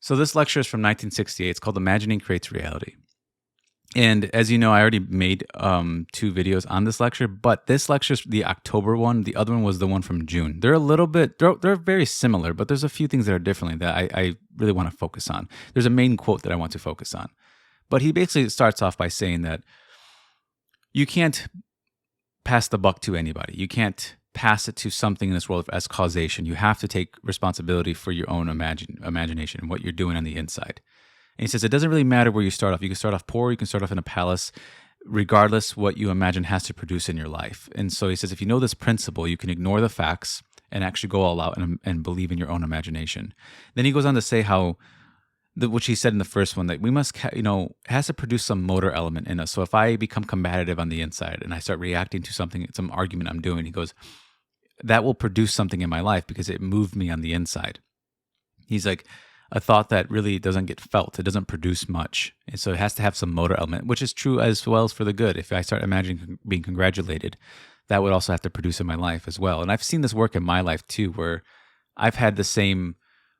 So this lecture is from 1968. It's called Imagining Creates Reality. And as you know, I already made 2 videos on this lecture, but this lecture is the October one. The other one was the one from June. They're a little bit, they're very similar, but there's a few things that are differently that I really want to focus on. There's a main quote that I want to focus on. But he basically starts off by saying that you can't pass the buck to anybody. You can't pass it to something in this world as causation. You have to take responsibility for your own imagination and what you're doing on the inside. And he says it doesn't really matter where you start off. You can start off poor, you can start off in a palace, regardless what you imagine has to produce in your life. And so he says if you know this principle, you can ignore the facts and actually go all out and believe in your own imagination. Then he goes on to say how, which he said in the first one, that we must, it has to produce some motor element in us. So if I become combative on the inside and I start reacting to something, some argument I'm doing, he goes, that will produce something in my life because it moved me on the inside. He's like, a thought that really doesn't get felt, it doesn't produce much. And so it has to have some motor element, which is true as well as for the good. If I start imagining being congratulated, that would also have to produce in my life as well. And I've seen this work in my life too, where I've had the same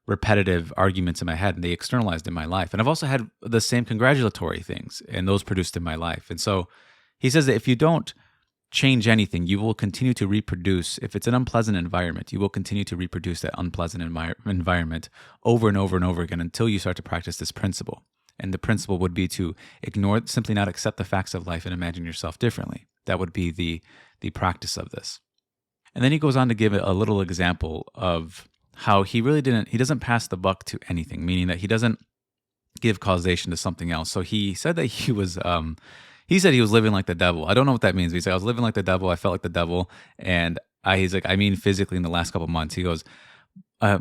repetitive arguments in my head and they externalized in my life. And I've also had the same congratulatory things and those produced in my life. And so he says that if you don't change anything, you will continue to reproduce. If it's an unpleasant environment, you will continue to reproduce that unpleasant environment over and over and over again until you start to practice this principle. And the principle would be to ignore, simply not accept the facts of life and imagine yourself differently. That would be the practice of this. And then he goes on to give a little example of how he doesn't pass the buck to anything, meaning that he doesn't give causation to something else. So he said that he was living like the devil. I don't know what that means. But he's like, I was living like the devil. I felt like the devil. And he's like, I mean, physically in the last couple of months. He goes,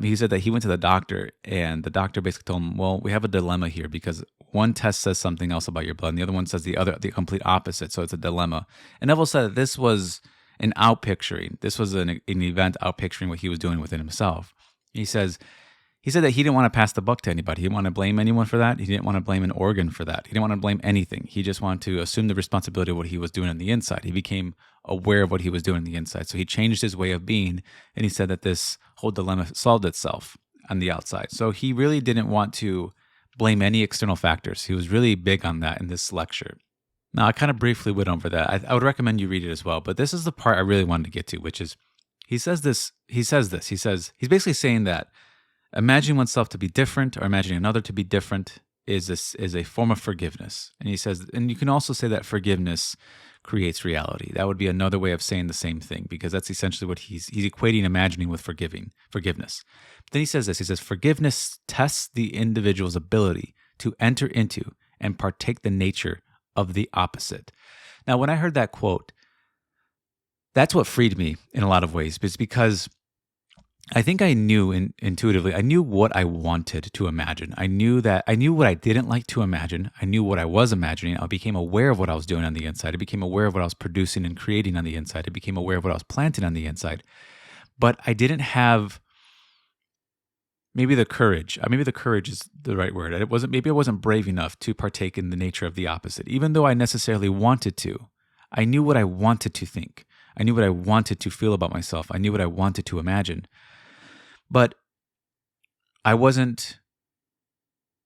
he said that he went to the doctor and the doctor basically told him, well, we have a dilemma here because one test says something else about your blood and the other one says the complete opposite. So it's a dilemma. And Neville said that this was an outpicturing. This was an event outpicturing what he was doing within himself. He said that he didn't want to pass the buck to anybody. He didn't want to blame anyone for that. He didn't want to blame an organ for that. He didn't want to blame anything. He just wanted to assume the responsibility of what he was doing on the inside. He became aware of what he was doing on the inside. So he changed his way of being, and he said that this whole dilemma solved itself on the outside. So he really didn't want to blame any external factors. He was really big on that in this lecture. Now, I kind of briefly went over that. I would recommend you read it as well, but this is the part I really wanted to get to, which is he says he's basically saying that imagining oneself to be different or imagining another to be different is a form of forgiveness. And he says, and you can also say that forgiveness creates reality. That would be another way of saying the same thing, because that's essentially what he's equating imagining with forgiveness. But then he says this, he says, forgiveness tests the individual's ability to enter into and partake the nature of the opposite. Now, when I heard that quote, that's what freed me in a lot of ways. It's because I think I knew intuitively, I knew what I wanted to imagine. I knew what I didn't like to imagine. I knew what I was imagining. I became aware of what I was doing on the inside. I became aware of what I was producing and creating on the inside. I became aware of what I was planting on the inside. But I didn't have maybe the courage. Maybe the courage is the right word. Maybe I wasn't brave enough to partake in the nature of the opposite, even though I necessarily wanted to. I knew what I wanted to think. I knew what I wanted to feel about myself. I knew what I wanted to imagine. But I wasn't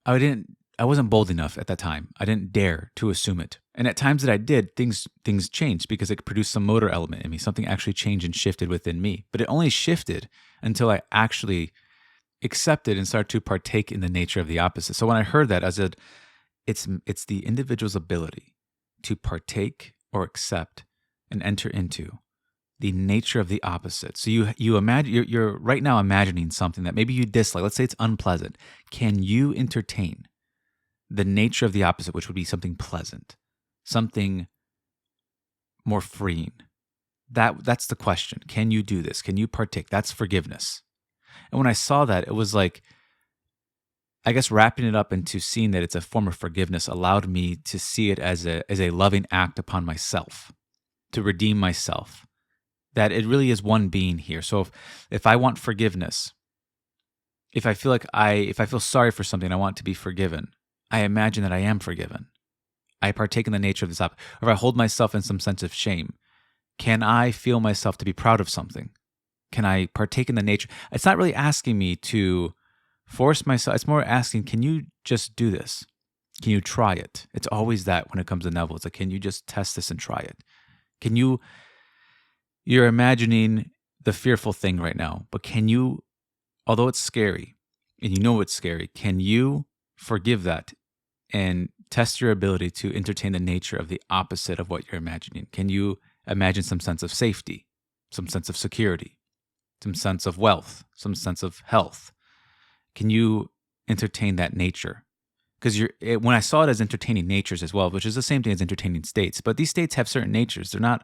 bold enough at that time. I didn't dare to assume it. And at times that I did, things changed because it produced some motor element in me. Something actually changed and shifted within me. But it only shifted until I actually accepted and started to partake in the nature of the opposite. So when I heard that, I said, it's the individual's ability to partake or accept and enter into the nature of the opposite. So you imagine you're right now imagining something that maybe you dislike. Let's say it's unpleasant. Can you entertain the nature of the opposite, which would be something pleasant, something more freeing? That's the question. Can you do this? Can you partake? That's forgiveness. And when I saw that, it was like, I guess wrapping it up into seeing that it's a form of forgiveness allowed me to see it as a loving act upon myself, to redeem myself. That it really is one being here. So if I want forgiveness, if I feel sorry for something, I want to be forgiven, I imagine that I am forgiven. I partake in the nature of this opposite. Or if I hold myself in some sense of shame, can I feel myself to be proud of something? Can I partake in the nature? It's not really asking me to Force myself. It's more asking, can you just do this? Can you try it? It's always that when it comes to Neville. It's like, can you just test this and try it? Can you, you're imagining the fearful thing right now, but can you, although it's scary and you know it's scary, can you forgive that and test your ability to entertain the nature of the opposite of what you're imagining? Can you imagine some sense of safety, some sense of security, some sense of wealth, some sense of health? Can you entertain that nature? Because when I saw it as entertaining natures as well, which is the same thing as entertaining states, but these states have certain natures. They're not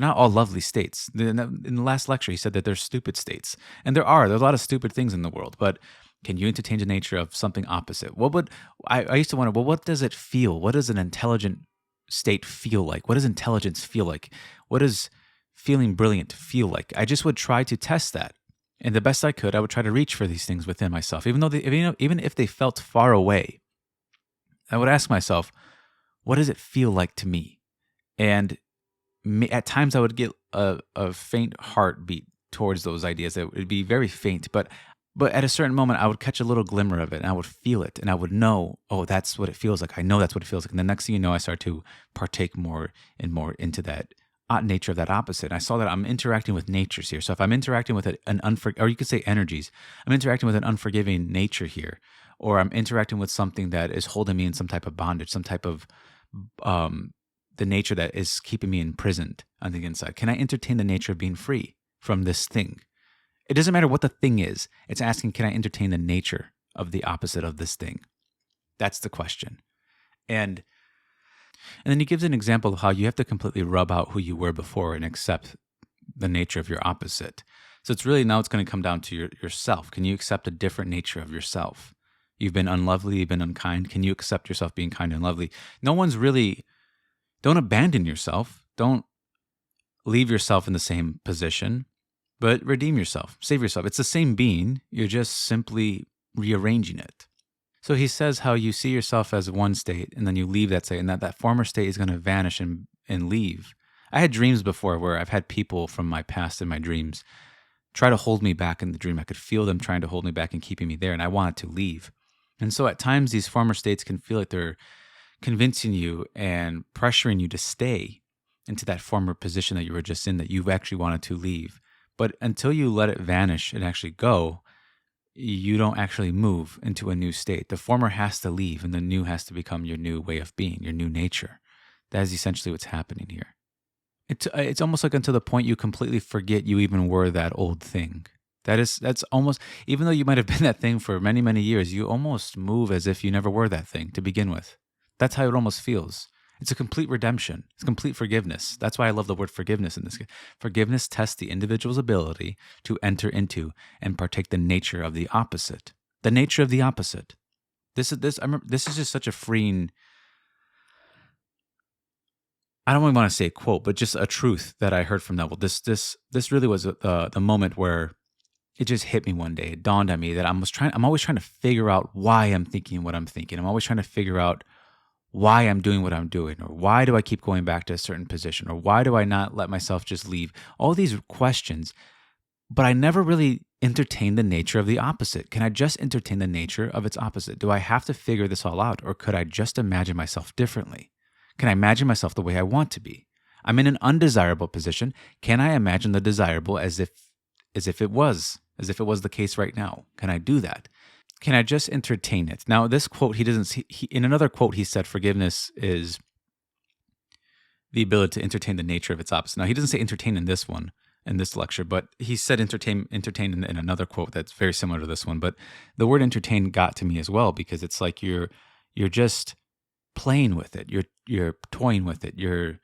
all lovely states. In the last lecture, he said that they're stupid states, and there's a lot of stupid things in the world. But can you entertain the nature of something opposite? What would I used to wonder? Well, what does it feel? What does an intelligent state feel like? What does intelligence feel like? What does feeling brilliant feel like? I just would try to test that. And the best I could, I would try to reach for these things within myself, even though even if they felt far away. I would ask myself, what does it feel like to me? And at times I would get a faint heartbeat towards those ideas. It would be very faint, but at a certain moment, I would catch a little glimmer of it, and I would feel it, and I would know, oh, that's what it feels like. I know that's what it feels like. And the next thing you know, I start to partake more and more into that nature of that opposite. And I saw that I'm interacting with natures here. So if I'm interacting with or you could say energies, I'm interacting with an unforgiving nature here, or I'm interacting with something that is holding me in some type of bondage, some type of the nature that is keeping me imprisoned on the inside. Can I entertain the nature of being free from this thing? It doesn't matter what the thing is. It's asking, can I entertain the nature of the opposite of this thing? That's the question. And then he gives an example of how you have to completely rub out who you were before and accept the nature of your opposite. So it's really, now it's going to come down to yourself. Can you accept a different nature of yourself? You've been unlovely, you've been unkind. Can you accept yourself being kind and lovely? Don't abandon yourself. Don't leave yourself in the same position, but redeem yourself, save yourself. It's the same being. You're just simply rearranging it. So he says how you see yourself as one state, and then you leave that state, and that former state is going to vanish and leave. I had dreams before where I've had people from my past in my dreams try to hold me back in the dream. I could feel them trying to hold me back and keeping me there, and I wanted to leave. And so at times these former states can feel like they're convincing you and pressuring you to stay into that former position that you were just in, that you've actually wanted to leave. But until you let it vanish and actually go, you don't actually move into a new state. The former has to leave, and the new has to become your new way of being, your new nature. That is essentially what's happening here. It's almost like until the point you completely forget you even were that old thing. That's almost, even though you might have been that thing for many, many years, you almost move as if you never were that thing to begin with. That's how it almost feels. It's a complete redemption. It's complete forgiveness. That's why I love the word forgiveness in this case. Forgiveness tests the individual's ability to enter into and partake the nature of the opposite. The nature of the opposite. This is just such a freeing, I don't even want to say a quote, but just a truth that I heard from Neville. This really was the moment where it just hit me one day. It dawned on me that I'm always trying to figure out why I'm thinking what I'm thinking. I'm always trying to figure out why I'm doing what I'm doing, or why do I keep going back to a certain position, or why do I not let myself just leave? All these questions, but I never really entertain the nature of the opposite. Can I just entertain the nature of its opposite? Do I have to figure this all out, or could I just imagine myself differently? Can I imagine myself the way I want to be? I'm in an undesirable position. Can I imagine the desirable as if it was the case right now? Can I do that? Can I just entertain it? Now, this quote, in another quote, he said forgiveness is the ability to entertain the nature of its opposite. Now, he doesn't say entertain in this one, in this lecture, but he said entertain in another quote that's very similar to this one. But the word entertain got to me as well, because it's like you're just playing with it. You're toying with it. You're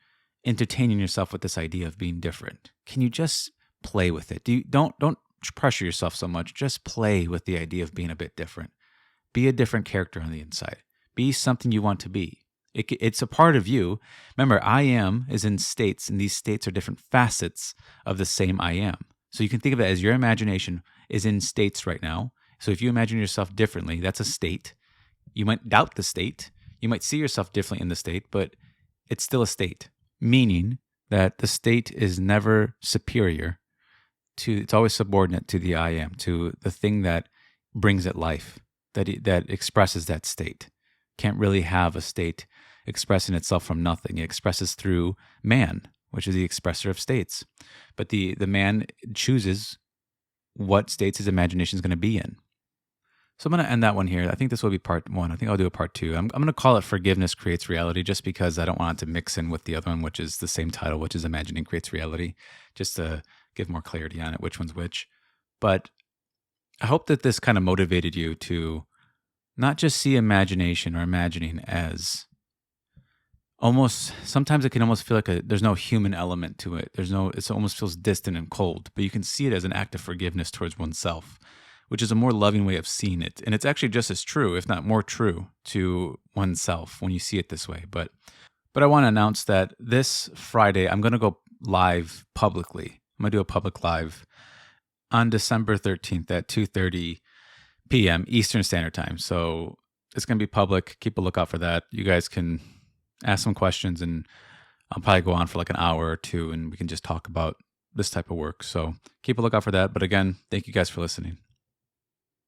entertaining yourself with this idea of being different. Can you just play with it? Don't pressure yourself so much. Just play with the idea of being a bit different. Be a different character on the inside. Be something you want to be. It's a part of you. Remember, I am is in states, and these states are different facets of the same I am. So you can think of it as your imagination is in states right now. So if you imagine yourself differently, that's a state. You might doubt the state. You might see yourself differently in the state, but it's still a state, meaning that the state is never superior to, it's always subordinate to the I am, to the thing that brings it life, that expresses that state. Can't really have a state expressing itself from nothing. It expresses through man, which is the expressor of states. But the man chooses what states his imagination is going to be in. So I'm going to end that one here. I think this will be part one. I think I'll do a part two. I'm going to call it Forgiveness Creates Reality, just because I don't want it to mix in with the other one, which is the same title, which is Imagining Creates Reality, just to give more clarity on it, which one's which. But I hope that this kind of motivated you to not just see imagination or imagining as almost, sometimes it can almost feel like there's no human element to it. It almost feels distant and cold, but you can see it as an act of forgiveness towards oneself, which is a more loving way of seeing it. And it's actually just as true, if not more true, to oneself when you see it this way. But I want to announce that this Friday, I'm going to go live publicly. I'm going to do a public live on December 13th at 2:30 p.m. Eastern Standard Time. So it's going to be public. Keep a lookout for that. You guys can ask some questions, and I'll probably go on for like an hour or two, and we can just talk about this type of work. So keep a lookout for that. But again, thank you guys for listening.